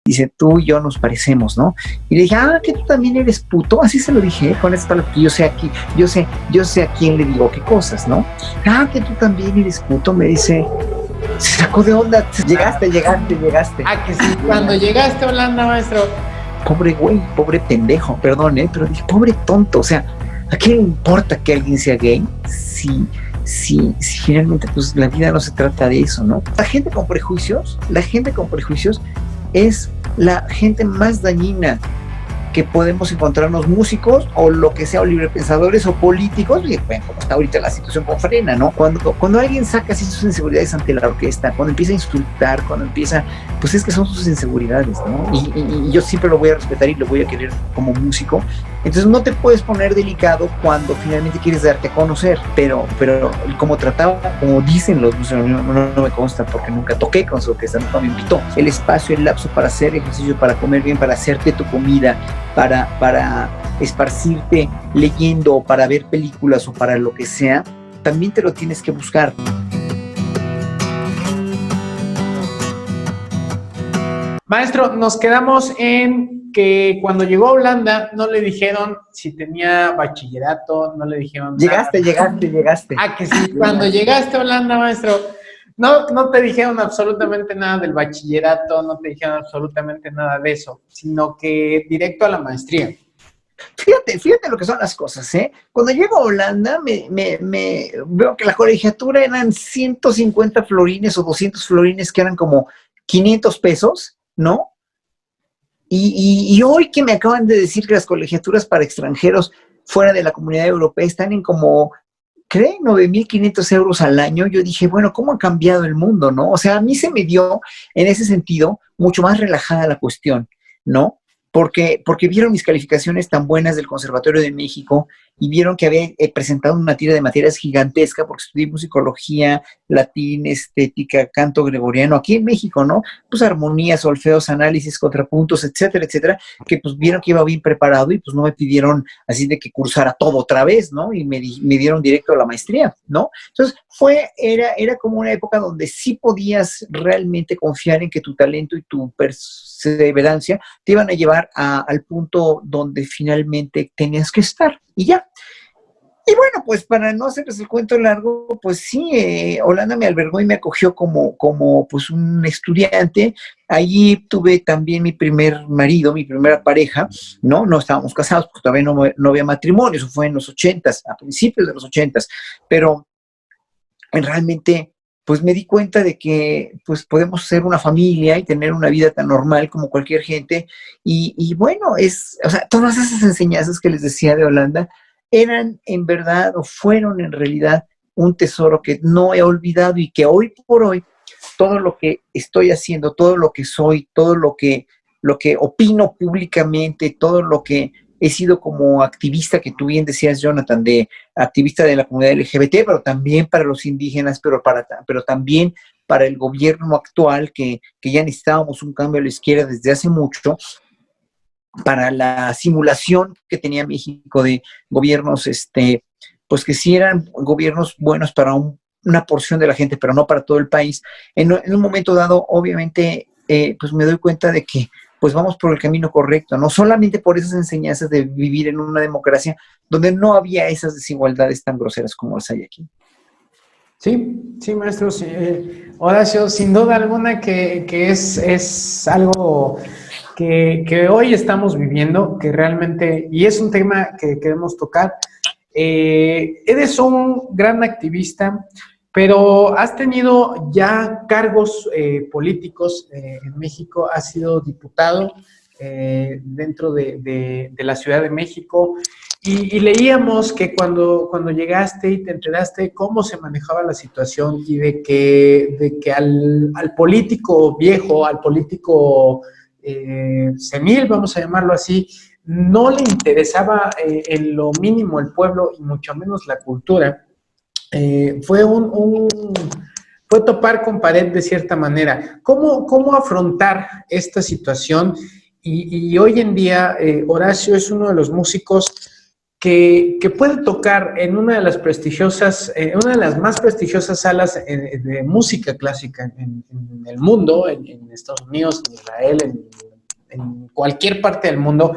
dice, tú y yo nos parecemos, ¿no? Y le dije, que tú también eres puto, así se lo dije, con esto, porque yo sé aquí, yo sé a quién le digo qué cosas, ¿no? Que tú también eres puto, me dice, se sacó de onda, llegaste. Que sí, cuando llegaste a Holanda, maestro. Pobre güey, pobre pendejo, perdón, pero dije, pobre tonto, o sea, ¿a qué le importa que alguien sea gay si finalmente pues la vida no se trata de eso, ¿no? La gente con prejuicios es la gente más dañina que podemos encontrarnos, músicos o lo que sea, o librepensadores o políticos, y bueno, como está ahorita la situación con Frena, ¿no? Cuando alguien saca así sus inseguridades ante la orquesta, cuando empieza a insultar, cuando empieza, pues es que son sus inseguridades, ¿no? Y yo siempre lo voy a respetar y lo voy a querer como músico. Entonces no te puedes poner delicado cuando finalmente quieres darte a conocer, pero como dicen los músicos, no me consta porque nunca toqué con su orquesta, nunca me invitó. El espacio, el lapso para hacer ejercicio, para comer bien, para hacerte tu comida, para esparcirte leyendo o para ver películas o para lo que sea, también te lo tienes que buscar. Maestro, nos quedamos en que cuando llegó a Holanda no le dijeron si tenía bachillerato, no le dijeron llegaste. Que sí, cuando llegaste a Holanda, maestro, no te dijeron absolutamente nada del bachillerato, no te dijeron absolutamente nada de eso, sino que directo a la maestría. Fíjate lo que son las cosas, ¿eh? Cuando llego a Holanda, me veo que la colegiatura eran 150 florines o 200 florines, que eran como 500 pesos, ¿no? Y hoy que me acaban de decir que las colegiaturas para extranjeros fuera de la Comunidad Europea están en como, ¿creen? 9,500 euros al año. Yo dije, bueno, ¿cómo ha cambiado el mundo, no? O sea, a mí se me dio, en ese sentido, mucho más relajada la cuestión, ¿no? Porque vieron mis calificaciones tan buenas del Conservatorio de México y vieron que había presentado una tira de materias gigantesca, porque estudié musicología, latín, estética, canto gregoriano, aquí en México, ¿no? Pues armonías, solfeos, análisis, contrapuntos, etcétera, etcétera, que pues vieron que iba bien preparado y pues no me pidieron así de que cursara todo otra vez, ¿no? Y me dieron directo a la maestría, ¿no? Entonces era como una época donde sí podías realmente confiar en que tu talento y tu perseverancia te iban a llevar al punto donde finalmente tenías que estar, y ya. Y bueno, pues para no hacerles el cuento largo, pues sí, Holanda me albergó y me acogió como pues un estudiante. Allí tuve también mi primer marido, mi primera pareja, ¿no? No estábamos casados porque todavía no había matrimonio, eso fue en los 80s, a principios de los 80s, pero realmente pues me di cuenta de que pues podemos ser una familia y tener una vida tan normal como cualquier gente. Y bueno, o sea, todas esas enseñanzas que les decía de Holanda eran en verdad o fueron en realidad un tesoro que no he olvidado y que hoy por hoy todo lo que estoy haciendo, todo lo que soy, todo lo que opino públicamente, todo lo que he sido como activista, que tú bien decías, Jonathan, de activista de la comunidad LGBT, pero también para los indígenas, pero también para el gobierno actual, que ya necesitábamos un cambio a la izquierda desde hace mucho, para la simulación que tenía México de gobiernos, pues que sí eran gobiernos buenos para una porción de la gente, pero no para todo el país. En un momento dado, obviamente, pues me doy cuenta de que pues vamos por el camino correcto, no solamente por esas enseñanzas de vivir en una democracia donde no había esas desigualdades tan groseras como las hay aquí. Sí, maestro, sí. Horacio, sin duda alguna que es algo que hoy estamos viviendo, que realmente, y es un tema que queremos tocar. Eres un gran activista, pero has tenido ya cargos políticos en México, has sido diputado dentro de la Ciudad de México, y leíamos que cuando llegaste y te enteraste cómo se manejaba la situación y de que al político viejo, al político senil, vamos a llamarlo así, no le interesaba en lo mínimo el pueblo y mucho menos la cultura, fue fue topar con pared de cierta manera. ¿Cómo afrontar esta situación? Y hoy en día, Horacio es uno de los músicos que puede tocar en una de las una de las más prestigiosas salas de música clásica en el mundo, en Estados Unidos, en Israel, en en cualquier parte del mundo,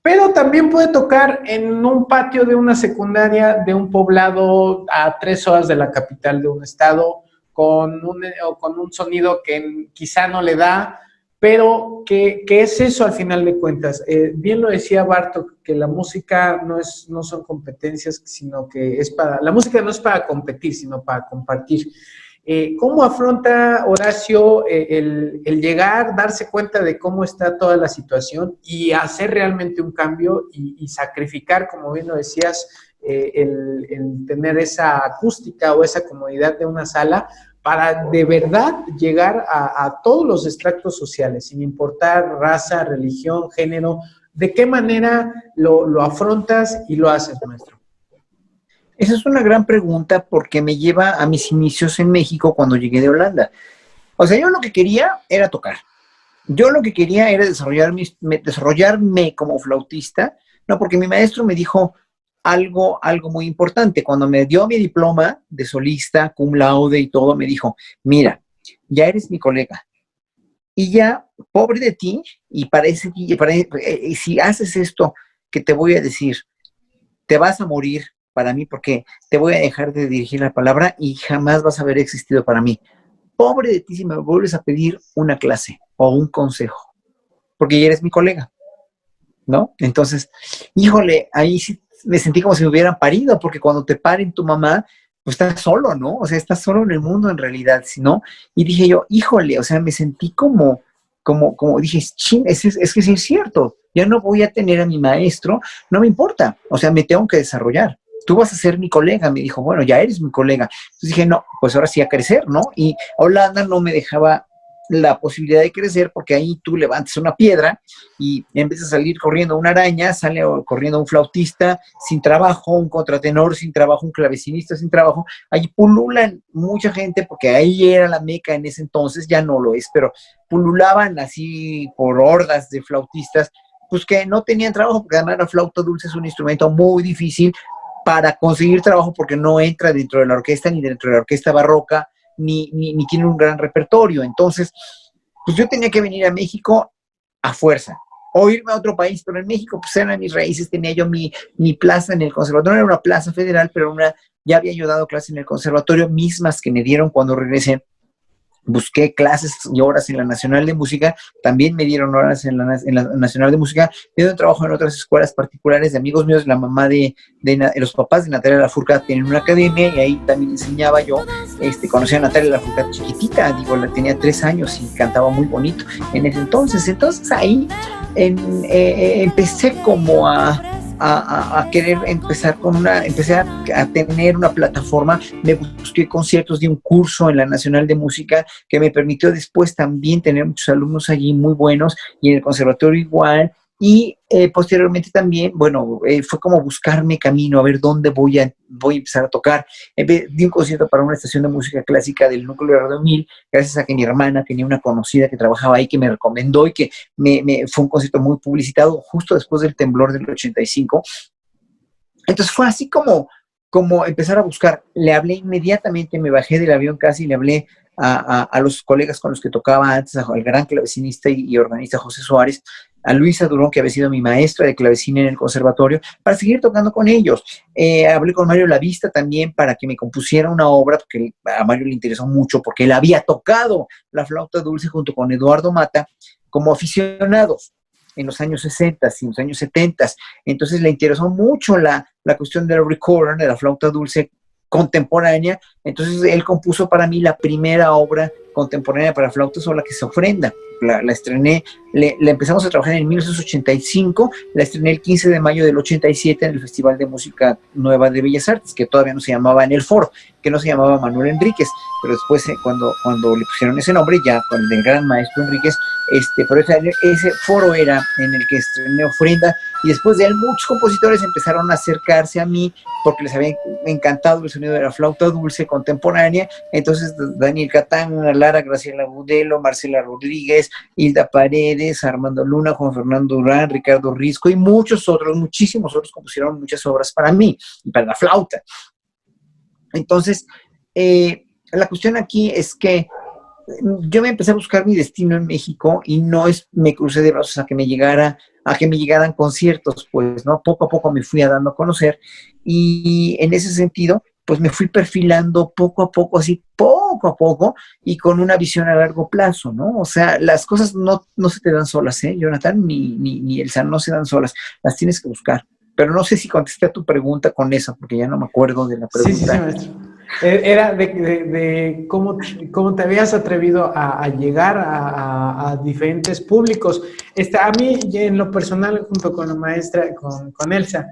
pero también puede tocar en un patio de una secundaria de un poblado a 3 horas de la capital de un estado, con un sonido que quizá no le da, pero que es eso al final de cuentas. Bien lo decía Bartok, que la música no son competencias, sino que la música no es para competir, sino para compartir. ¿Cómo afronta Horacio el llegar, darse cuenta de cómo está toda la situación y hacer realmente un cambio y sacrificar, como bien lo decías, el tener esa acústica o esa comodidad de una sala para de verdad llegar a todos los estratos sociales, sin importar raza, religión, género? ¿De qué manera lo afrontas y lo haces, maestro? Esa es una gran pregunta porque me lleva a mis inicios en México cuando llegué de Holanda. O sea, yo lo que quería era tocar. Yo lo que quería era desarrollarme como flautista, no, porque mi maestro me dijo algo muy importante. Cuando me dio mi diploma de solista, cum laude y todo, me dijo, mira, ya eres mi colega. Y ya, pobre de ti, y si haces esto que te voy a decir, te vas a morir para mí porque te voy a dejar de dirigir la palabra y jamás vas a haber existido para mí. Pobre de ti si me vuelves a pedir una clase o un consejo, porque ya eres mi colega, ¿no? Entonces, híjole, ahí sí me sentí como si me hubieran parido, porque cuando te paren tu mamá, pues estás solo, ¿no? O sea, estás solo en el mundo en realidad, ¿sí, no? Y dije yo, híjole, o sea, me sentí como dije, chin, es que sí es cierto, ya no voy a tener a mi maestro, no me importa, o sea, me tengo que desarrollar. Tú vas a ser mi colega, me dijo, bueno, ya eres mi colega. Entonces dije, no, pues ahora sí a crecer, ¿no? Y Holanda no me dejaba la posibilidad de crecer porque ahí tú levantas una piedra y empieza a salir corriendo una araña, sale corriendo un flautista sin trabajo, un contratenor sin trabajo, un clavecinista sin trabajo. Ahí pululan mucha gente porque ahí era la meca en ese entonces, ya no lo es, pero pululaban así por hordas de flautistas, pues que no tenían trabajo porque además la flauta dulce es un instrumento muy difícil para conseguir trabajo porque no entra dentro de la orquesta ni dentro de la orquesta barroca, ni tiene un gran repertorio. Entonces, pues yo tenía que venir a México a fuerza, o irme a otro país, pero en México pues eran mis raíces, tenía yo mi plaza en el conservatorio, era una plaza federal, pero ya había yo dado clase en el conservatorio, mismas que me dieron cuando regresé. Busqué clases y horas en la Nacional de Música, también me dieron horas en la Nacional de Música, me dieron trabajo en otras escuelas particulares de amigos míos, la mamá de los papás de Natalia Lafourcade tienen una academia y ahí también enseñaba yo, conocí a Natalia Lafourcade chiquitita, digo, la tenía 3 años y cantaba muy bonito en ese entonces ahí empecé como a querer empecé a tener una plataforma, me busqué conciertos de un curso en la Nacional de Música que me permitió después también tener muchos alumnos allí muy buenos y en el conservatorio igual. Y posteriormente también, bueno, fue como buscarme camino, a ver dónde voy a empezar a tocar. Di un concierto para una estación de música clásica del núcleo de Radio 1000, gracias a que mi hermana tenía una conocida que trabajaba ahí, que me recomendó y que fue un concierto muy publicitado justo después del temblor del 85. Entonces fue así como empezar a buscar. Le hablé inmediatamente, me bajé del avión casi, le hablé a los colegas con los que tocaba antes, al gran clavecinista y organista José Suárez, a Luisa Durón, que había sido mi maestra de clavecín en el conservatorio, para seguir tocando con ellos. Hablé con Mario Lavista también para que me compusiera una obra, porque a Mario le interesó mucho, porque él había tocado la flauta dulce junto con Eduardo Mata como aficionados en los años 60 y los años 70. Entonces le interesó mucho la cuestión del recorder, de la flauta dulce contemporánea. Entonces él compuso para mí la primera obra contemporánea para flauta sola, que se ofrenda. La estrené, la empezamos a trabajar en 1985, la estrené el 15 de mayo del 87 en el Festival de Música Nueva de Bellas Artes, que todavía no se llamaba en el Foro, que no se llamaba Manuel Enríquez, pero después cuando le pusieron ese nombre, ya con el gran maestro Enríquez, pero ese foro era en el que estrené Ofrenda, y después de él muchos compositores empezaron a acercarse a mí porque les había encantado el sonido de la flauta dulce contemporánea. Entonces Daniel Catán, Lara Graciela Budelo, Marcela Rodríguez, Hilda Paredes, Armando Luna, Juan Fernando Durán, Ricardo Risco y muchísimos otros compusieron muchas obras para mí y para la flauta. Entonces, la cuestión aquí es que yo me empecé a buscar mi destino en México y no es, me crucé de brazos a que me llegaran conciertos, pues, ¿no? Poco a poco me fui dando a conocer y en ese sentido, pues me fui perfilando poco a poco, así poco a poco y con una visión a largo plazo, ¿no? O sea, las cosas no se te dan solas, ¿eh, Jonathan? Ni Elsa, no se dan solas, las tienes que buscar. Pero no sé si contesté a tu pregunta con esa, porque ya no me acuerdo de la Sí, sí, sí, pregunta. maestro. Era de cómo te habías atrevido a llegar a diferentes públicos. A mí, en lo personal, junto con la maestra, con Elsa,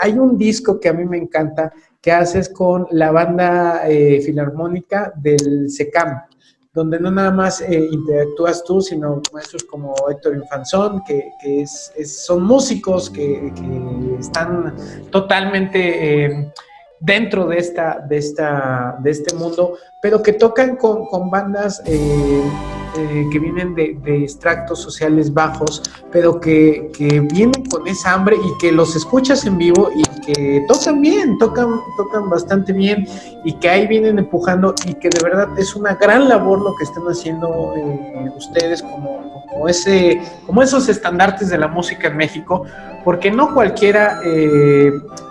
hay un disco que a mí me encanta que haces con la banda filarmónica del SECAM, donde no nada más interactúas tú, sino maestros como Héctor Infanzón, son músicos que están totalmente dentro de este mundo, pero que tocan con bandas que vienen de extractos sociales bajos, pero que vienen con esa hambre y que los escuchas en vivo y que tocan bien, tocan bastante bien y que ahí vienen empujando y que de verdad es una gran labor lo que están haciendo ustedes como esos estandartes de la música en México, porque no cualquiera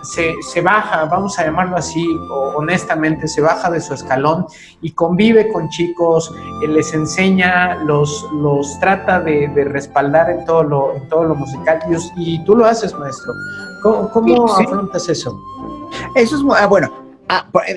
se baja, vamos a llamarlo así, honestamente, se baja de su escalón y convive con chicos, les enseña, los trata de respaldar en todo lo musical, y tú lo haces, maestro. ¿Cómo Sí, afrontas eso? eso es, bueno,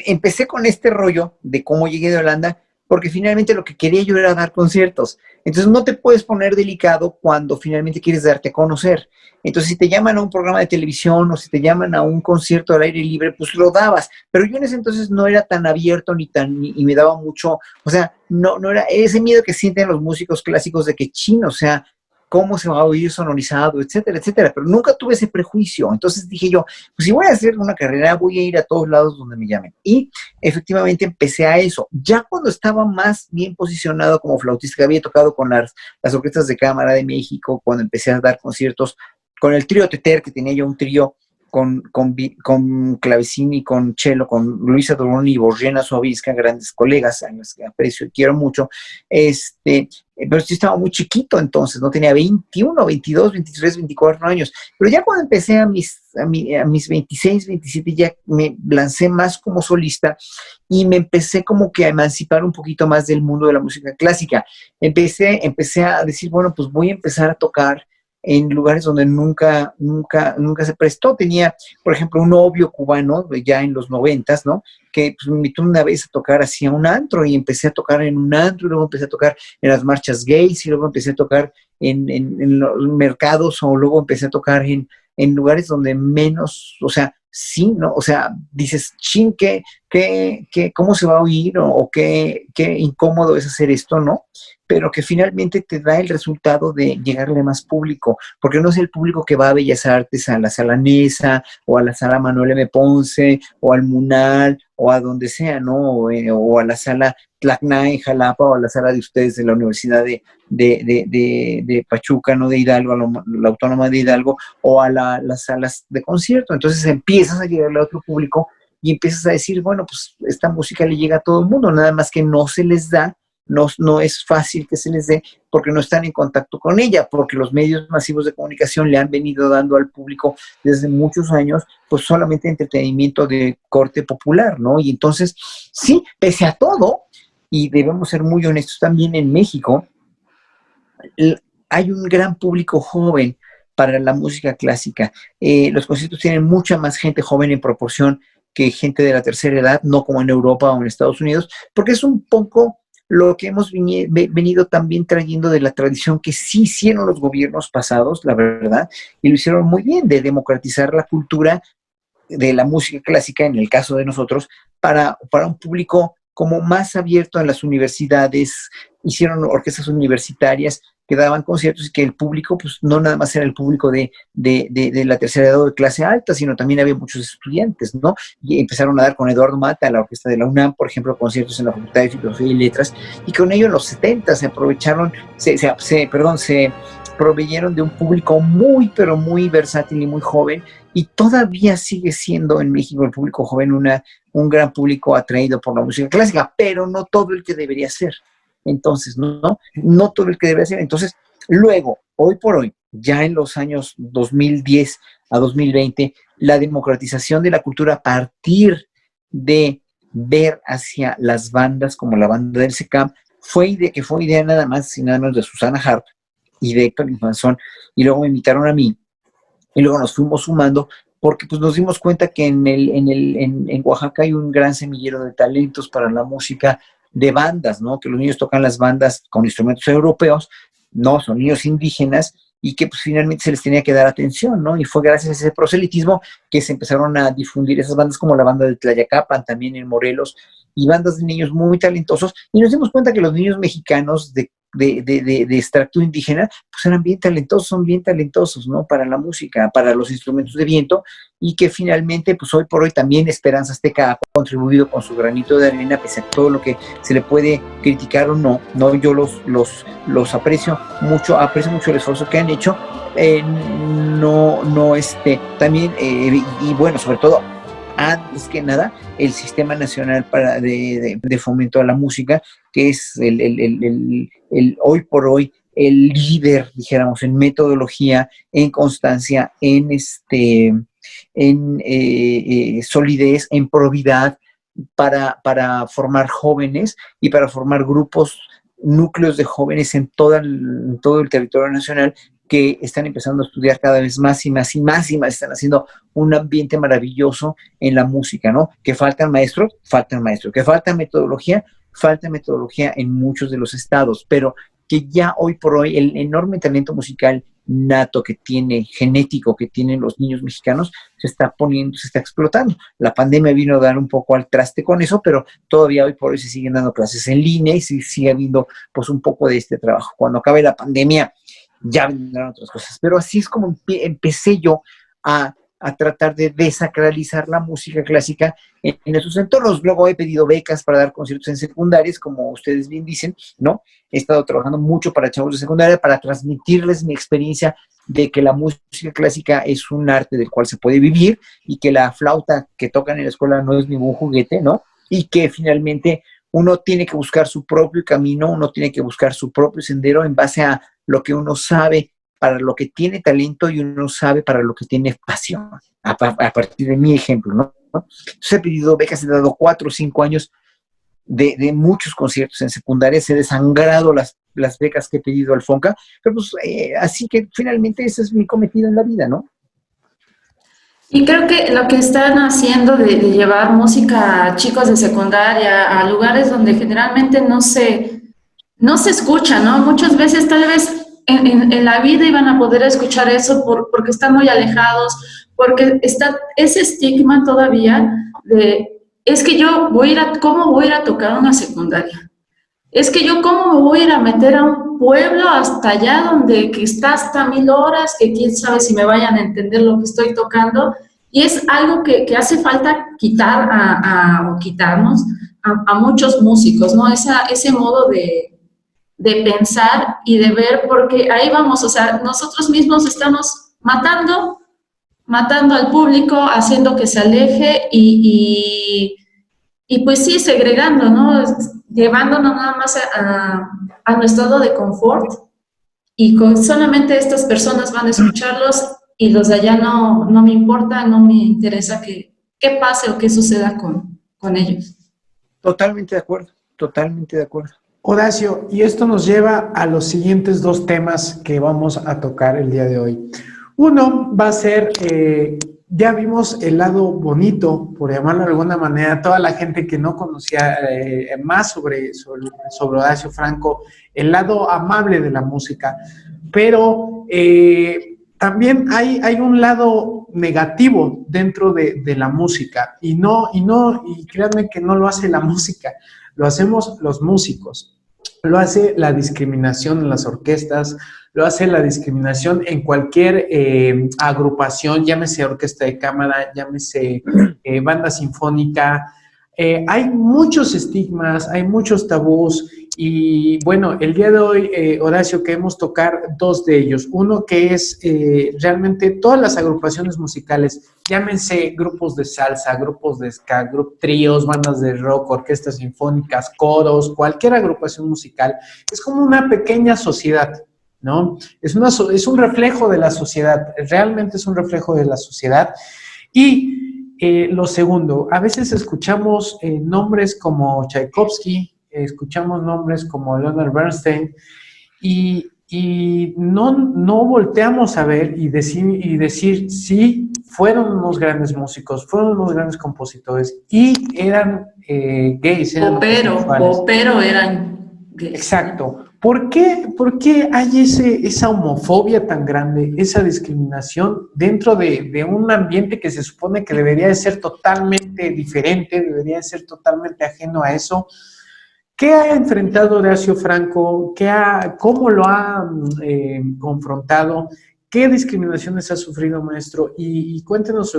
empecé con este rollo de cómo llegué de Holanda, porque finalmente lo que quería yo era dar conciertos. Entonces no te puedes poner delicado cuando finalmente quieres darte a conocer. Entonces si te llaman a un programa de televisión o si te llaman a un concierto al aire libre, pues lo dabas. Pero yo en ese entonces no era tan abierto y me daba mucho, o sea, no era ese miedo que sienten los músicos clásicos de que chino, o sea, cómo se va a oír sonorizado, etcétera, etcétera. Pero nunca tuve ese prejuicio. Entonces dije yo, pues si voy a hacer una carrera, voy a ir a todos lados donde me llamen. Y efectivamente empecé a eso. Ya cuando estaba más bien posicionado como flautista, que había tocado con las orquestas de cámara de México, cuando empecé a dar conciertos con el trío Teter, que tenía yo un trío con clavecín y con cello, con Luisa Durón y Borjena Suavisca, grandes colegas a los que aprecio y quiero mucho, pero sí estaba muy chiquito entonces, no tenía 21, 22, 23, 24 años, pero ya cuando empecé a mis 26, 27 ya me lancé más como solista y me empecé como que a emancipar un poquito más del mundo de la música clásica. Empecé a decir, bueno, pues voy a empezar a tocar en lugares donde nunca se prestó. Tenía, por ejemplo, un novio cubano ya en los 90, ¿no? Que pues, me invitó una vez a tocar hacia un antro y empecé a tocar en un antro y luego empecé a tocar en las marchas gays y luego empecé a tocar en los mercados o luego empecé a tocar en lugares donde menos, o sea, sí, ¿no? O sea, dices, chin, ¿cómo se va a oír? O qué incómodo es hacer esto, ¿no? Pero que finalmente te da el resultado de llegarle a más público, porque no es el público que va a Bellas Artes, a la Sala Nesa, o a la Sala Manuel M. Ponce, o al Munal, o a donde sea, ¿no? O a la Sala Tlacna en Jalapa, o a la sala de ustedes de la Universidad de Pachuca, ¿no? De Hidalgo, la Autónoma de Hidalgo, o a las salas de concierto. Entonces empiezas a llegarle a otro público y empiezas a decir, bueno, pues esta música le llega a todo el mundo, nada más que no se les da, no es fácil que se les dé porque no están en contacto con ella, porque los medios masivos de comunicación le han venido dando al público desde muchos años, pues solamente entretenimiento de corte popular, ¿no? Y entonces, sí, pese a todo, y debemos ser muy honestos también en México, hay un gran público joven para la música clásica. Los conciertos tienen mucha más gente joven en proporción que gente de la tercera edad, no como en Europa o en Estados Unidos, porque es un poco lo que hemos venido también trayendo de la tradición que sí hicieron los gobiernos pasados, la verdad, y lo hicieron muy bien, de democratizar la cultura de la música clásica, en el caso de nosotros, para un público como más abierto en las universidades, hicieron orquestas universitarias que daban conciertos y que el público, pues no nada más era el público de la tercera edad o de clase alta, sino también había muchos estudiantes, ¿no? Y empezaron a dar con Eduardo Mata, la orquesta de la UNAM, por ejemplo, conciertos en la Facultad de Filosofía y Letras, y con ello en los 70 se aprovecharon, se proveyeron de un público muy, pero muy versátil y muy joven, y todavía sigue siendo en México el público joven un gran público atraído por la música clásica, pero no todo el que debería ser. Entonces, no todo el que debe hacer. Entonces, luego, hoy por hoy, ya en los años 2010 a 2020, la democratización de la cultura a partir de ver hacia las bandas como la banda del SECAM fue idea nada más y nada menos de Susana Harp y de Héctor Infanzón, y luego me invitaron a mí, y luego nos fuimos sumando, porque pues nos dimos cuenta que en Oaxaca hay un gran semillero de talentos para la música de bandas, ¿no? Que los niños tocan las bandas con instrumentos europeos, no, son niños indígenas, y que pues finalmente se les tenía que dar atención, ¿no? Y fue gracias a ese proselitismo que se empezaron a difundir esas bandas como la banda de Tlayacapan, también en Morelos, y bandas de niños muy talentosos, y nos dimos cuenta que los niños mexicanos de extracto indígena, pues eran bien talentosos, son bien talentosos, ¿no? Para la música, para los instrumentos de viento, y que finalmente, pues hoy por hoy también Esperanza Azteca ha contribuido con su granito de arena, pese a todo lo que se le puede criticar o no, yo los aprecio mucho el esfuerzo que han hecho, también, y bueno, sobre todo, antes que nada, el Sistema Nacional de Fomento a la Música, que es hoy por hoy el líder, dijéramos, en metodología, en constancia, en solidez, en probidad, para formar jóvenes y para formar grupos, núcleos de jóvenes en todo el territorio nacional, que están empezando a estudiar cada vez más y más y más y más, están haciendo un ambiente maravilloso en la música, ¿no? Que faltan maestros, que falta metodología en muchos de los estados, pero que ya hoy por hoy el enorme talento musical nato genético que tienen los niños mexicanos, se está explotando. La pandemia vino a dar un poco al traste con eso, pero todavía hoy por hoy se siguen dando clases en línea y se sigue habiendo pues un poco de este trabajo. Cuando acabe la pandemia, ya vendrán otras cosas. Pero así es como empecé yo a tratar de desacralizar la música clásica en esos entornos. Luego he pedido becas para dar conciertos en secundarias, como ustedes bien dicen, ¿no? He estado trabajando mucho para chavos de secundaria, para transmitirles mi experiencia de que la música clásica es un arte del cual se puede vivir y que la flauta que tocan en la escuela no es ningún juguete, ¿no? Y que finalmente uno tiene que buscar su propio camino, uno tiene que buscar su propio sendero en base a lo que uno sabe, para lo que tiene talento, y uno sabe para lo que tiene pasión, a partir de mi ejemplo, ¿no? Entonces he pedido becas, he dado 4 o 5 años de muchos conciertos en secundaria, he desangrado las becas que he pedido al FONCA, pero pues así que finalmente ese es mi cometido en la vida, ¿no? Y creo que lo que están haciendo de llevar música a chicos de secundaria, a lugares donde generalmente no se escucha, ¿no? Muchas veces tal vez en la vida iban a poder escuchar eso porque están muy alejados, porque está ese estigma todavía de, es que yo ¿cómo voy a ir a tocar una secundaria? Es que yo ¿cómo me voy a ir a meter a un pueblo hasta allá que está hasta 1000 horas, que quién sabe si me vayan a entender lo que estoy tocando? Y es algo que hace falta quitar o quitarnos a muchos músicos, ¿no? Ese modo de pensar y de ver, porque ahí vamos, o sea, nosotros mismos estamos matando al público, haciendo que se aleje y pues sí, segregando, ¿no? Llevándonos nada más a nuestro estado de confort, y solamente estas personas van a escucharlos, y los de allá no me importa, no me interesa qué pase o qué suceda con ellos. Totalmente de acuerdo, totalmente de acuerdo. Horacio, y esto nos lleva a los siguientes 2 temas que vamos a tocar el día de hoy. Uno va a ser, ya vimos el lado bonito, por llamarlo de alguna manera, toda la gente que no conocía más sobre Horacio Franco, el lado amable de la música, pero también hay un lado negativo dentro de la música, y créanme que no lo hace la música, lo hacemos los músicos. Lo hace la discriminación en las orquestas, lo hace la discriminación en cualquier agrupación, llámese orquesta de cámara, llámese banda sinfónica. Hay muchos estigmas, hay muchos tabús, Y bueno, el día de hoy, Horacio, queremos tocar dos de ellos. Uno que es realmente todas las agrupaciones musicales, llámense grupos de salsa, grupos de ska, tríos, bandas de rock, orquestas sinfónicas, coros, cualquier agrupación musical, es como una pequeña sociedad, ¿no? Es un reflejo de la sociedad, realmente es un reflejo de la sociedad. Y lo segundo, a veces escuchamos nombres como Tchaikovsky, escuchamos nombres como Leonard Bernstein y no volteamos a ver y decir sí, fueron unos grandes músicos, fueron unos grandes compositores y eran gays, eran homosexuales. Popero eran gays. Exacto. ¿Por qué hay esa homofobia tan grande, esa discriminación dentro de un ambiente que se supone que debería de ser totalmente diferente, debería de ser totalmente ajeno a eso? ¿Qué ha enfrentado Horacio Franco? ¿Cómo lo ha confrontado? ¿Qué discriminaciones ha sufrido, maestro? Y cuéntenos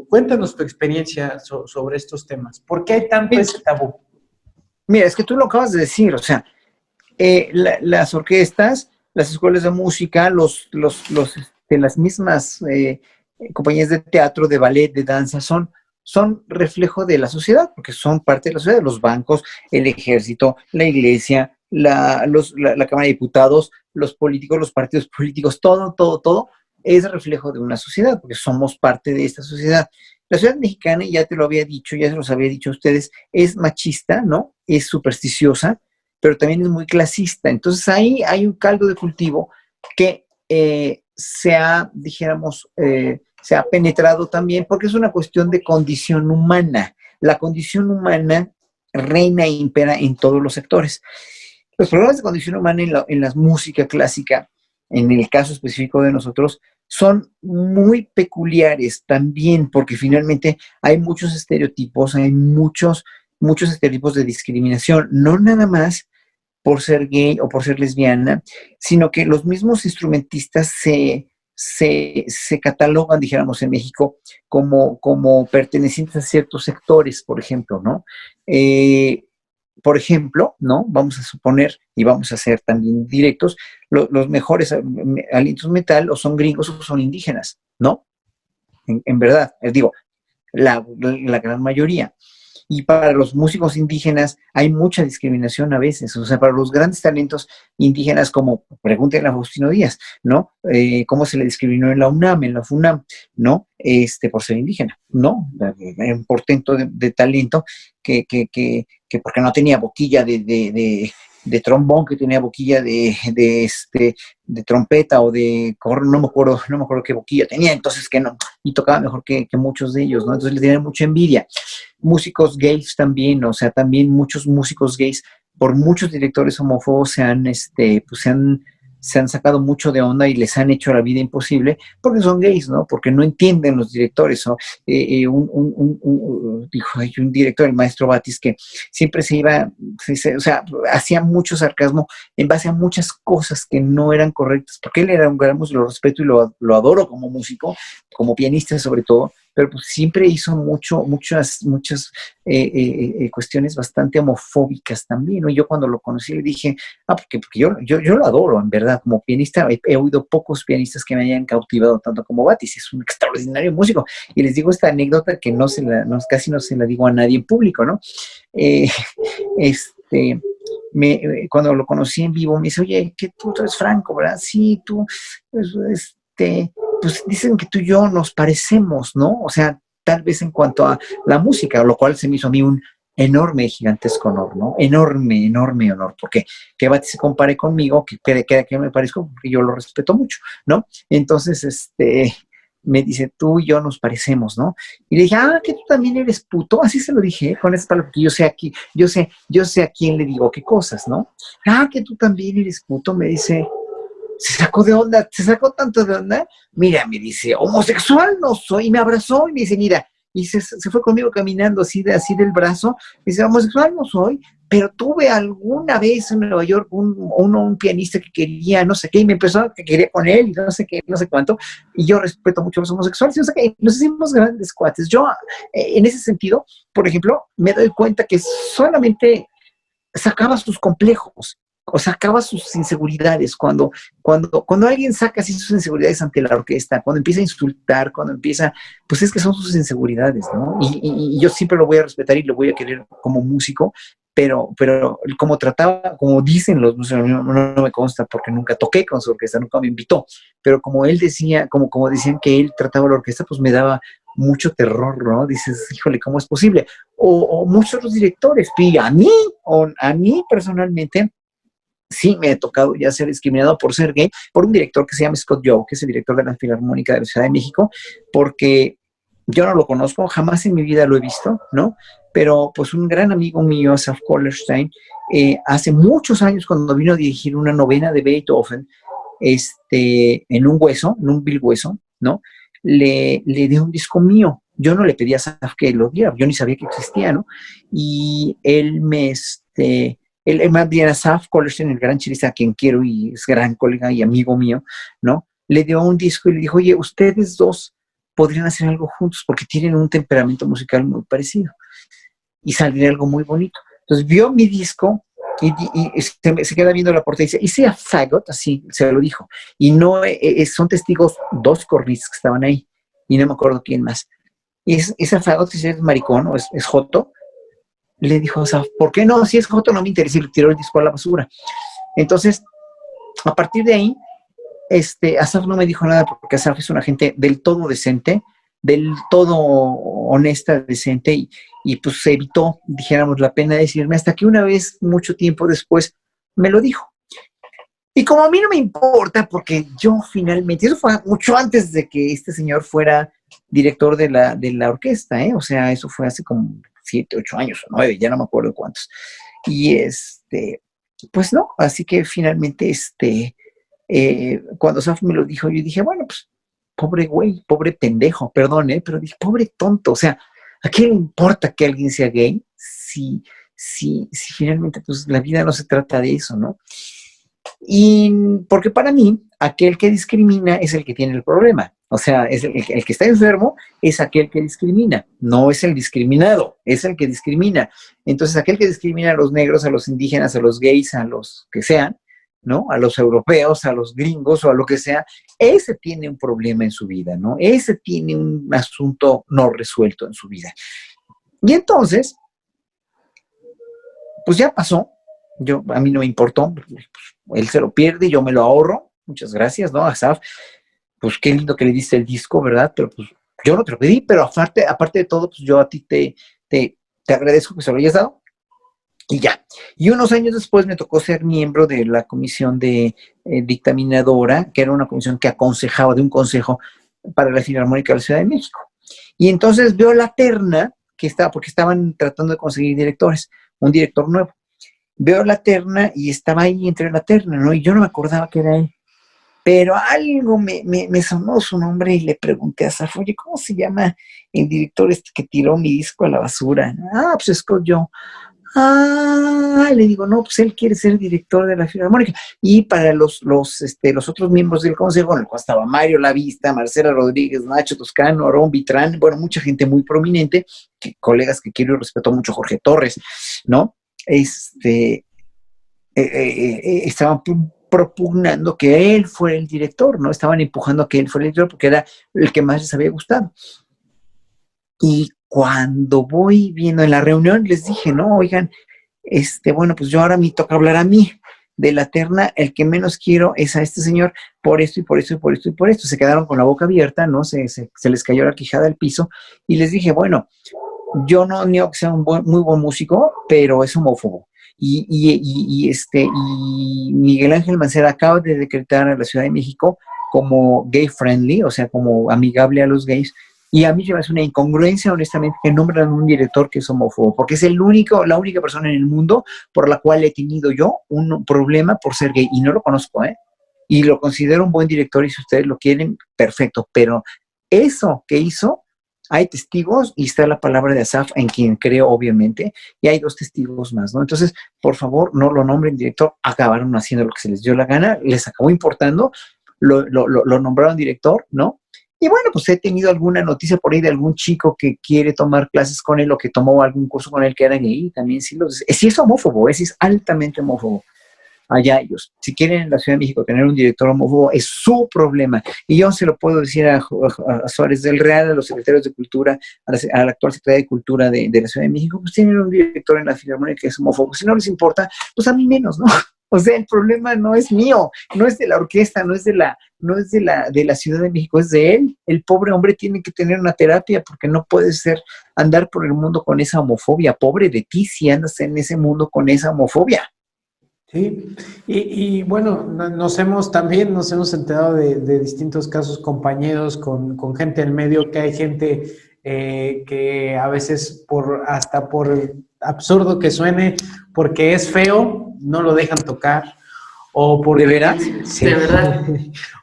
cuéntanos tu experiencia sobre estos temas. ¿Por qué hay tanto ese tabú? Mira, es que tú lo acabas de decir, o sea, las orquestas, las escuelas de música, las mismas compañías de teatro, de ballet, de danza, son reflejo de la sociedad, porque son parte de la sociedad, los bancos, el ejército, la iglesia, la Cámara de Diputados, los políticos, los partidos políticos, todo es reflejo de una sociedad, porque somos parte de esta sociedad. La sociedad mexicana, ya te lo había dicho, ya se los había dicho a ustedes, es machista, ¿no? Es supersticiosa, pero también es muy clasista. Entonces ahí hay un caldo de cultivo que dijéramos, se ha penetrado también porque es una cuestión de condición humana. La condición humana reina e impera en todos los sectores. Los problemas de condición humana en la música clásica, en el caso específico de nosotros, son muy peculiares también porque finalmente hay muchos estereotipos, hay muchos estereotipos de discriminación, no nada más por ser gay o por ser lesbiana, sino que los mismos instrumentistas se catalogan, dijéramos en México, como pertenecientes a ciertos sectores, por ejemplo, ¿no? Por ejemplo, ¿no? Vamos a suponer, y vamos a ser también directos, los mejores alientos metal o son gringos o son indígenas, ¿no? En verdad, les digo, la gran mayoría. Y para los músicos indígenas hay mucha discriminación a veces, o sea, para los grandes talentos indígenas, como pregúntenle a Faustino Díaz, ¿no? ¿Cómo se le discriminó en la UNAM, en la FUNAM, ¿no? Por ser indígena, ¿no? Un portento de talento que porque no tenía boquilla de trombón, que tenía boquilla de trompeta o no me acuerdo qué boquilla tenía, entonces que no, y tocaba mejor que muchos de ellos, ¿no? Entonces le tenían mucha envidia. Músicos gays también, o sea, también muchos músicos gays, por muchos directores homófobos se han sacado mucho de onda y les han hecho la vida imposible porque son gays, ¿no? Porque no entienden los directores, ¿no? Hay un director, el maestro Batis, que siempre o sea, hacía mucho sarcasmo en base a muchas cosas que no eran correctas, porque él era un gran músico, lo respeto y lo adoro como músico, como pianista sobre todo, pero pues siempre hizo muchas cuestiones bastante homofóbicas también, ¿no? Y yo cuando lo conocí le dije, porque yo lo adoro, en verdad, como pianista, he oído pocos pianistas que me hayan cautivado tanto como Batis, es un extraordinario músico, y les digo esta anécdota que casi no se la digo a nadie en público, ¿no? Cuando lo conocí en vivo, me dice, oye, que tú eres Franco, ¿verdad? Sí, tú, pues dicen que tú y yo nos parecemos, ¿no? O sea, tal vez en cuanto a la música, lo cual se me hizo a mí un enorme y gigantesco honor, ¿no? Enorme honor, porque que Bati se compare conmigo, que me parezco, porque yo lo respeto mucho, ¿no? Entonces, me dice, tú y yo nos parecemos, ¿no? Y le dije, que tú también eres puto, así se lo dije, con esa palabra, porque yo sé a quién le digo qué cosas, ¿no? Que tú también eres puto, me dice. Se sacó tanto de onda, mira, me dice, homosexual no soy, y me abrazó y me dice, mira, y se fue conmigo caminando así del brazo, me dice, homosexual no soy, pero tuve alguna vez en Nueva York un pianista que quería no sé qué, y me empezó que quería con él, y no sé qué, no sé cuánto, y yo respeto mucho a los homosexuales, y no sé qué, nos hicimos grandes cuates. Yo, en ese sentido, por ejemplo, me doy cuenta que solamente sacaba sus complejos, o sacaba sus inseguridades. Cuando alguien saca así sus inseguridades ante la orquesta, cuando empieza a insultar, cuando empieza, pues es que son sus inseguridades, ¿no? Y yo siempre lo voy a respetar y lo voy a querer como músico, pero como trataba, como dicen los músicos, no me consta porque nunca toqué con su orquesta, nunca me invitó, pero como él decía, como decían que él trataba la orquesta, pues me daba mucho terror, ¿no? Dices, híjole, ¿cómo es posible? O muchos otros directores, y a mí personalmente, sí me ha tocado ya ser discriminado por ser gay, por un director que se llama Scott Joe, que es el director de la Filarmónica de la Ciudad de México, porque yo no lo conozco, jamás en mi vida lo he visto, ¿no? Pero pues un gran amigo mío, Asaf Kollerstein, hace muchos años cuando vino a dirigir una novena de Beethoven, en un hueso, en un vil hueso, ¿no? Le dio un disco mío. Yo no le pedí a Asaf que lo diera, yo ni sabía que existía, ¿no? Y él él más bien Asaf Kollerstein, el gran chelista a quien quiero y es gran colega y amigo mío, ¿no? Le dio un disco y le dijo, oye, ustedes dos podrían hacer algo juntos porque tienen un temperamento musical muy parecido y saldría algo muy bonito. Entonces vio mi disco y se queda viendo la portada y dice, hice a Fagot, así se lo dijo, y no son testigos dos cornistas que estaban ahí, y no me acuerdo quién más. Y esa Fagot, si es maricón o es joto, le dijo, o sea, ¿por qué no? Si es joto no me interesa, y le tiró el disco a la basura. Entonces, a partir de ahí, Asaf no me dijo nada porque Asaf es una gente del todo decente, del todo honesta, decente, y pues se evitó, dijéramos, la pena de decirme, hasta que una vez, mucho tiempo después, me lo dijo. Y como a mí no me importa, porque yo finalmente, eso fue mucho antes de que este señor fuera director de la orquesta, ¿eh? O sea, eso fue hace como 7, 8 años o 9, ya no me acuerdo cuántos. Y pues no, así que finalmente, cuando Saf me lo dijo, yo dije, bueno, pues, pobre güey, pobre pendejo, perdón, pero dije, pobre tonto, o sea, ¿a qué le importa que alguien sea gay si finalmente, pues, la vida no se trata de eso, ¿no? Y porque para mí, aquel que discrimina es el que tiene el problema. O sea, es el que está enfermo es aquel que discrimina, no es el discriminado, es el que discrimina. Entonces, aquel que discrimina a los negros, a los indígenas, a los gays, a los que sean, ¿no? A los europeos, a los gringos o a lo que sea, ese tiene un problema en su vida, ¿no? Ese tiene un asunto no resuelto en su vida. Y entonces, pues ya pasó. A mí no me importó, pues, él se lo pierde, yo me lo ahorro, muchas gracias, ¿no? Asaf, pues qué lindo que le diste el disco, ¿verdad? Pero pues yo no te lo pedí, pero aparte de todo, pues yo a ti te agradezco que se lo hayas dado, y ya. Y unos años después me tocó ser miembro de la comisión dictaminadora, que era una comisión que aconsejaba de un consejo para la Filarmónica de la Ciudad de México. Y entonces veo la terna porque estaban tratando de conseguir directores, un director nuevo. Veo la terna y estaba ahí entre la terna, ¿no? Y yo no me acordaba que era él. Pero algo me sonó su nombre y le pregunté a Saf, oye, ¿cómo se llama el director que tiró mi disco a la basura? Ah, pues Scott Joe. Ah, le digo, no, pues él quiere ser director de la Filarmónica. Y para los otros miembros del consejo, en el cual estaba Mario Lavista, Marcela Rodríguez, Nacho Toscano, Aarón Vitrán, bueno, mucha gente muy prominente, colegas que quiero y respeto mucho, Jorge Torres, ¿no? Estaban propugnando que él fuera el director, ¿no? Estaban empujando a que él fuera el director porque era el que más les había gustado. Y cuando voy viendo en la reunión, les dije, no, oigan, bueno, pues yo ahora me toca hablar a mí de la terna, el que menos quiero es a este señor por esto y por esto y por esto y por esto. Se quedaron con la boca abierta, ¿no? Se les cayó la quijada al piso y les dije, bueno, yo no niego que sea un muy buen músico, pero es homófobo. Y Miguel Ángel Mancera acaba de decretar a la Ciudad de México como gay friendly, o sea, como amigable a los gays. Y a mí se me hace una incongruencia, honestamente, que nombran un director que es homófobo, porque es la única persona en el mundo por la cual he tenido yo un problema por ser gay, y no lo conozco, ¿eh? Y lo considero un buen director, y si ustedes lo quieren, perfecto, pero eso que hizo, hay testigos, y está la palabra de Asaf, en quien creo, obviamente, y hay 2 testigos más, ¿no? Entonces, por favor, no lo nombren director, acabaron haciendo lo que se les dio la gana, les acabó importando, lo nombraron director, ¿no? Y bueno, pues he tenido alguna noticia por ahí de algún chico que quiere tomar clases con él o que tomó algún curso con él que era gay, también sí es homófobo, sí es altamente homófobo. Allá ellos. Si quieren en la Ciudad de México tener un director homófobo, es su problema. Y yo se lo puedo decir a Suárez del Real, a los secretarios de Cultura, a la actual secretaria de Cultura de la Ciudad de México, pues tienen un director en la Filarmónica que es homófobo. Si no les importa, pues a mí menos, ¿no? O sea, el problema no es mío, no es de la orquesta, no es de la Ciudad de México, es de él. El pobre hombre tiene que tener una terapia porque no puede andar por el mundo con esa homofobia. Pobre de ti si andas en ese mundo con esa homofobia. Sí, y bueno, nos hemos enterado de distintos casos, compañeros con gente del medio, que hay gente que a veces hasta por absurdo que suene, porque es feo, no lo dejan tocar. O porque, ¿de veras? Sí. De verdad.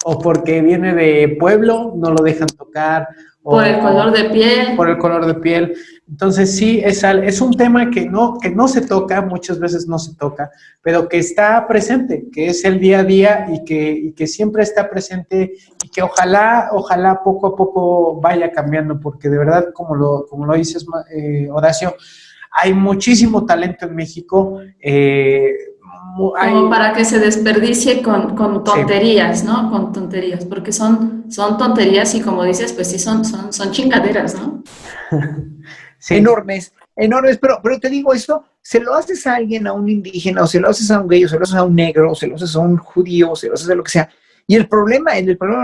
O porque viene de pueblo, no lo dejan tocar. Por el color de piel. Por el color de piel. Entonces sí, es un tema que no se toca, muchas veces no se toca, pero que está presente, que es el día a día y que siempre está presente y que ojalá poco a poco vaya cambiando, porque de verdad, como lo dices, Horacio, hay muchísimo talento en México. Como para que se desperdicie con tonterías, sí, ¿no? Con tonterías, porque son tonterías y como dices, pues sí, son chingaderas, ¿no? Sí. Enormes, pero te digo esto, se lo haces a alguien, a un indígena, o se lo haces a un gay, o se lo haces a un negro, o se lo haces a un judío, o se lo haces a lo que sea, y el problema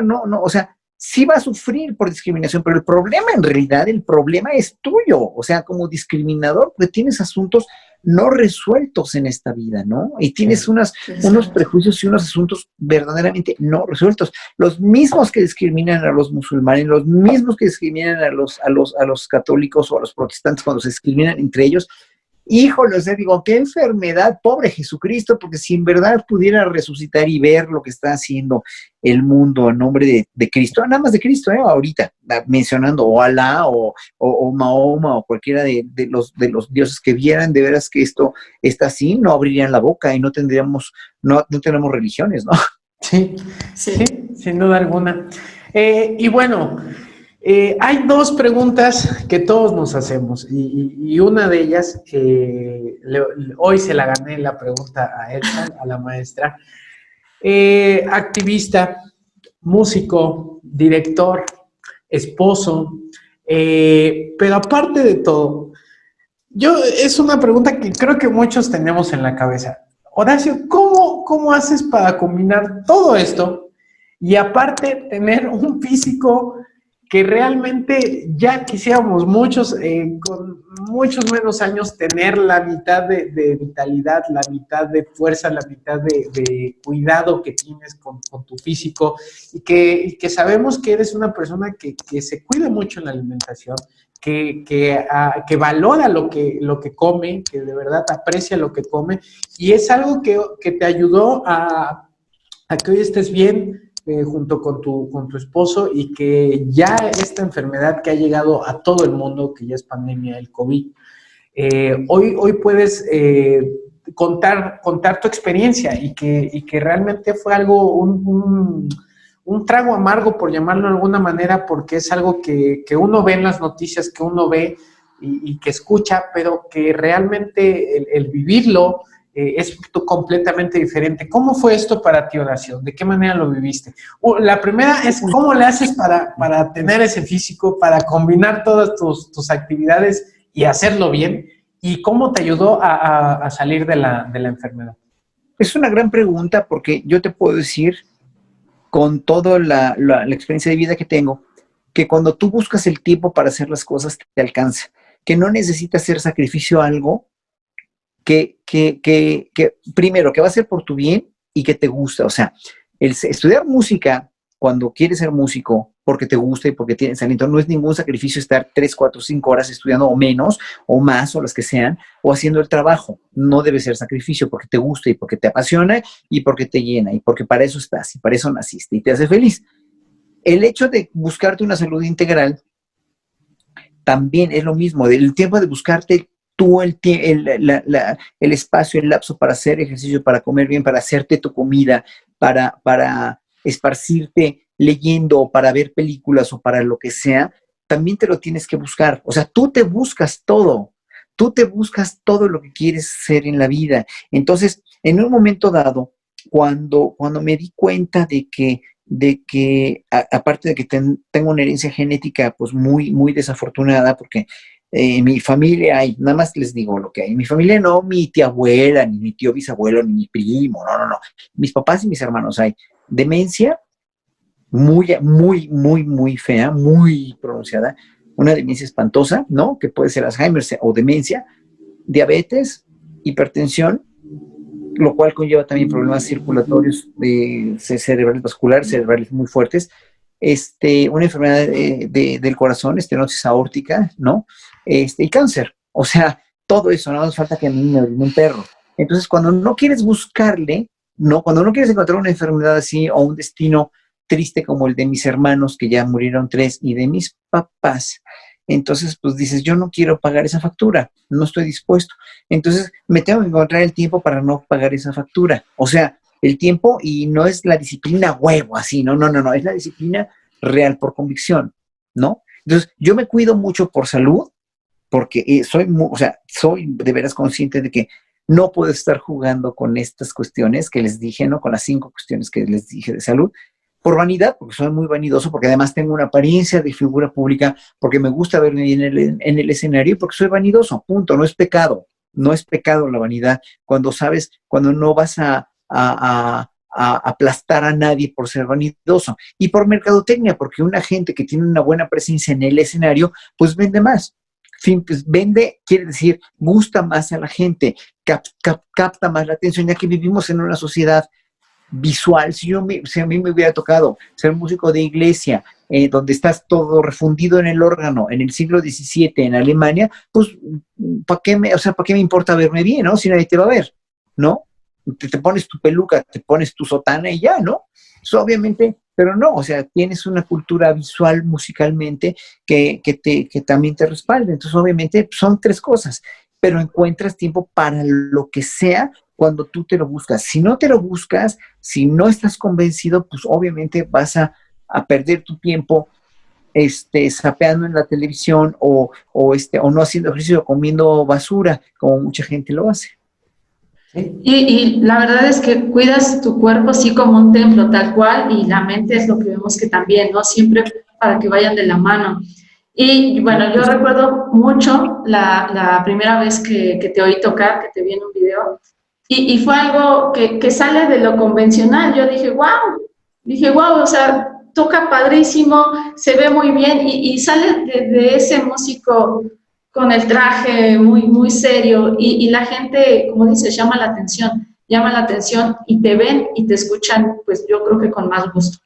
no, o sea, sí va a sufrir por discriminación, pero el problema en realidad, el problema es tuyo, o sea, como discriminador, porque tienes asuntos no resueltos en esta vida, ¿no? Y tienes unos prejuicios y unos asuntos verdaderamente no resueltos. Los mismos que discriminan a los musulmanes, los mismos que discriminan a los católicos o a los protestantes cuando se discriminan entre ellos. Híjole, o sea, digo, qué enfermedad, pobre Jesucristo, porque si en verdad pudiera resucitar y ver lo que está haciendo el mundo en nombre de Cristo, nada más de Cristo, ahorita, mencionando o Alá o Mahoma o cualquiera de los dioses que vieran de veras que esto está así, no abrirían la boca y no tendríamos religiones, ¿no? Sí, sin duda alguna. Y bueno, hay dos preguntas que todos nos hacemos y una de ellas, hoy se la gané la pregunta a Elsa, a la maestra. Activista, músico, director, esposo, pero aparte de todo, es una pregunta que creo que muchos tenemos en la cabeza. Horacio, ¿cómo haces para combinar todo esto y aparte tener un físico que realmente ya quisiéramos muchos, con muchos menos años, tener la mitad de vitalidad, la mitad de fuerza, la mitad de cuidado que tienes con tu físico y que sabemos que eres una persona que se cuida mucho en la alimentación, que valora lo que come, que de verdad aprecia lo que come y es algo que te ayudó a que hoy estés bien, junto con tu esposo y que ya esta enfermedad que ha llegado a todo el mundo, que ya es pandemia, el COVID, hoy puedes contar tu experiencia y que realmente fue algo, un trago amargo, por llamarlo de alguna manera, porque es algo que uno ve en las noticias, que uno ve y que escucha, pero que realmente el vivirlo es completamente diferente. ¿Cómo fue esto para ti, Horacio? ¿De qué manera lo viviste? La primera es, ¿cómo le haces para tener ese físico, para combinar todas tus actividades y hacerlo bien? ¿Y cómo te ayudó a salir de la enfermedad? Es una gran pregunta porque yo te puedo decir, con toda la experiencia de vida que tengo, que cuando tú buscas el tiempo para hacer las cosas, te alcanza. Que no necesitas hacer sacrificio a algo que primero, que va a ser por tu bien y que te gusta. O sea, estudiar música cuando quieres ser músico porque te gusta y porque tienes talento, no es ningún sacrificio estar 3, 4, 5 horas estudiando o menos, o más, o las que sean, o haciendo el trabajo. No debe ser sacrificio porque te gusta y porque te apasiona y porque te llena y porque para eso estás y para eso naciste y te hace feliz. El hecho de buscarte una salud integral también es lo mismo, el tiempo de buscarte tú el espacio, el lapso para hacer ejercicio, para comer bien, para hacerte tu comida, para esparcirte leyendo o para ver películas o para lo que sea, también te lo tienes que buscar. O sea, tú te buscas todo. Tú te buscas todo lo que quieres ser en la vida. Entonces, en un momento dado, cuando me di cuenta aparte de que tengo una herencia genética pues muy, muy desafortunada, porque en mi familia hay, nada más les digo lo que hay, en mi familia no mi tía abuela, ni mi tío bisabuelo, ni mi primo, no, mis papás y mis hermanos hay demencia muy, muy, muy, muy fea, muy pronunciada, una demencia espantosa, ¿no? Que puede ser Alzheimer o demencia, diabetes, hipertensión, lo cual conlleva también problemas circulatorios cerebrales, vasculares, cerebrales muy fuertes, una enfermedad del corazón, estenosis aórtica, ¿no? Y cáncer. O sea, todo eso, nada más falta que a mí me orine un perro. Entonces, cuando no quieres buscarle, ¿no? Cuando no quieres encontrar una enfermedad así o un destino triste como el de mis hermanos, que ya murieron 3, y de mis papás, entonces pues dices, yo no quiero pagar esa factura, no estoy dispuesto. Entonces me tengo que encontrar el tiempo para no pagar esa factura. O sea, el tiempo, y no es la disciplina huevo así, no, es la disciplina real por convicción, ¿no? Entonces yo me cuido mucho por salud, porque soy de veras consciente de que no puedo estar jugando con estas cuestiones que les dije, ¿no? Con las 5 cuestiones que les dije de salud, por vanidad, porque soy muy vanidoso, porque además tengo una apariencia de figura pública, porque me gusta verme bien en el escenario, porque soy vanidoso, punto, no es pecado la vanidad, cuando no vas a aplastar a nadie por ser vanidoso, y por mercadotecnia, porque una gente que tiene una buena presencia en el escenario, pues vende más. Fin, pues vende, quiere decir, gusta más a la gente, capta más la atención, ya que vivimos en una sociedad visual. Si a mí me hubiera tocado ser músico de iglesia, donde estás todo refundido en el órgano en el siglo XVII en Alemania, pues ¿para qué me importa verme bien, no? Si nadie te va a ver, ¿no? Te pones tu peluca, te pones tu sotana y ya, ¿no? Eso obviamente, pero no, o sea, tienes una cultura visual musicalmente que también te respalda. Entonces obviamente son 3 cosas, pero encuentras tiempo para lo que sea cuando tú te lo buscas. Si no te lo buscas, si no estás convencido, pues obviamente vas a perder tu tiempo zapeando en la televisión o no haciendo ejercicio, comiendo basura, como mucha gente lo hace. Y la verdad es que cuidas tu cuerpo así como un templo, tal cual, y la mente es lo que vemos que también, ¿no? Siempre para que vayan de la mano. Y bueno, yo recuerdo mucho la primera vez que te oí tocar, que te vi en un video, y fue algo que sale de lo convencional. Yo dije, wow, o sea, toca padrísimo, se ve muy bien, y sale de ese músico con el traje muy, muy serio, y la gente, como dices, llama la atención, y te ven y te escuchan, pues yo creo que con más gusto.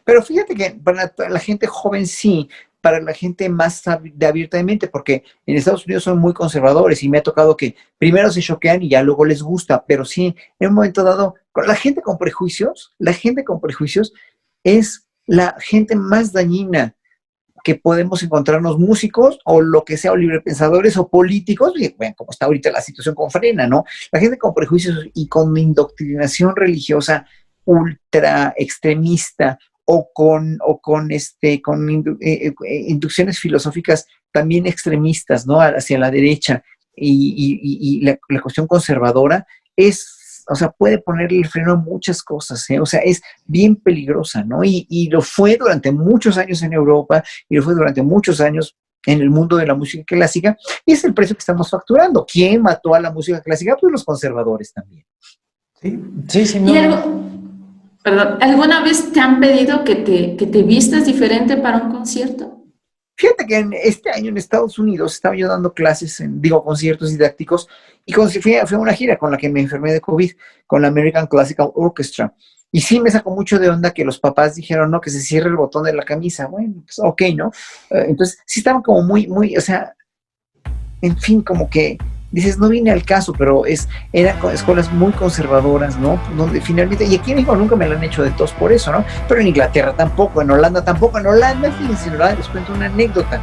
Pero fíjate que para la gente joven sí, para la gente más de abierta de mente, porque en Estados Unidos son muy conservadores y me ha tocado que primero se choquean y ya luego les gusta, pero sí, en un momento dado, la gente con prejuicios es la gente más dañina que podemos encontrarnos, músicos o lo que sea, o librepensadores o políticos, y bueno, como está ahorita la situación con Frena, ¿no? La gente con prejuicios y con indoctrinación religiosa ultra extremista, o con inducciones filosóficas también extremistas, ¿no? Hacia la derecha, y la cuestión conservadora puede ponerle el freno a muchas cosas, ¿eh? O sea, es bien peligrosa, ¿no? Y lo fue durante muchos años en Europa, y lo fue durante muchos años en el mundo de la música clásica, y es el precio que estamos facturando. ¿Quién mató a la música clásica? Pues los conservadores también. Sí, no. Perdón, ¿alguna vez te han pedido que te vistas diferente para un concierto? Fíjate que este año en Estados Unidos estaba yo dando clases, conciertos didácticos, y fui a una gira con la que me enfermé de COVID, con la American Classical Orchestra. Y sí me sacó mucho de onda que los papás dijeron, no, que se cierre el botón de la camisa. Bueno, pues ok, ¿no? Entonces sí estaban como muy, muy, o sea, en fin, como que dices, no viene al caso, pero eran escuelas muy conservadoras, ¿no? Donde finalmente, y aquí en México nunca me lo han hecho de tos por eso, ¿no? Pero en Inglaterra tampoco, en Holanda tampoco. En Holanda, fíjense, en Holanda les cuento una anécdota.